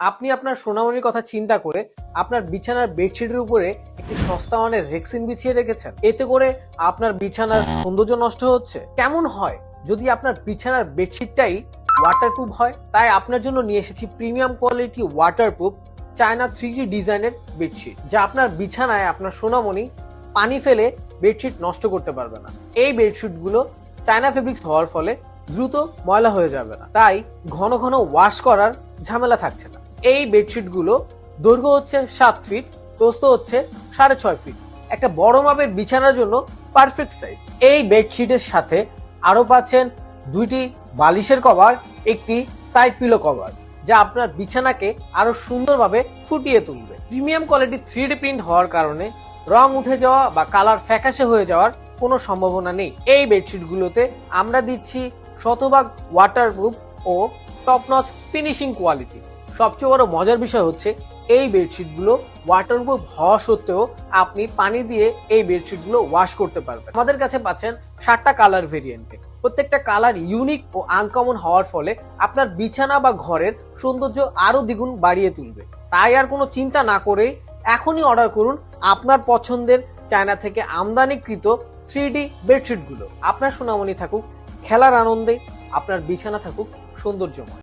আপনি আপনার সোনামণির কথা চিন্তা করে আপনার বিছানার বেডশিটের উপরে একটি সস্তা মানের রেক্সিন বিছিয়ে রেখেছেন, এতে করে আপনার বিছানার সৌন্দর্য নষ্ট হচ্ছে। কেমন হয় যদি আপনার বিছানার বেডশিটটাই ওয়াটারপ্রুফ হয়? তাই আপনার জন্য নিয়ে এসেছি premium quality waterproof China 3D ডিজাইনের বেডশিট, যা আপনার বিছানায় আপনার সোনামণি পানি ফেলে বেডশিট নষ্ট করতে পারবে না। এই বেডশিটগুলো চায়না ফেব্রিক্স হওয়ার ফলে দ্রুত ময়লা হয়ে যাবে না, তাই ঘন ঘন ওয়াশ করার ঝামেলা থাকছে না। এই বেডশিটগুলো দৈর্ঘ্য হচ্ছে 7 ফিট, প্রস্থ হচ্ছে 6.5 ফিট, একটা বড় মাপের বিছানার জন্য পারফেক্ট সাইজ। এই বেডশিটের সাথে আরো পাচ্ছেন 2টি বালিশের কভার, একটি সাইড পিলো কভার, যা আপনার বিছানাকে আরো সুন্দরভাবে ফুটিয়ে তুলবে। প্রিমিয়াম কোয়ালিটি 3D প্রিন্ট হওয়ার কারণে রং উঠে যাওয়া বা কালার ফ্যাকাশে হয়ে যাওয়ার কোনো সম্ভাবনা নেই। এই বেডশিটগুলোতে আমরা দিচ্ছি শতভাগ ওয়াটারপ্রুফ ও টপ নচ ফিনিশিং কোয়ালিটি। সবচেয়ে বড় মজার বিষয় হচ্ছে এই বেডশিটগুলো ওয়াটারপ্রুফ হওয়া সত্ত্বেও আপনি পানি দিয়ে এই বেডশিটগুলো ওয়াশ করতে পারবেন। আমাদের কাছে পাচ্ছেন 7টা কালার ভেরিয়েন্টে। প্রত্যেকটা কালার ইউনিক ও আনকমন হওয়ার ফলে আপনার বিছানা বা ঘরের সৌন্দর্য আরো দ্বিগুণ বাড়িয়ে তুলবে। তাই আর কোনো চিন্তা না করে এখনই অর্ডার করুন আপনার পছন্দের চায়না থেকে আমদানিকৃত 3D বেডশিটগুলো। আপনার সোনামণি থাকুক খেলার আনন্দে, আপনার বিছানা থাকুক সৌন্দর্যময়।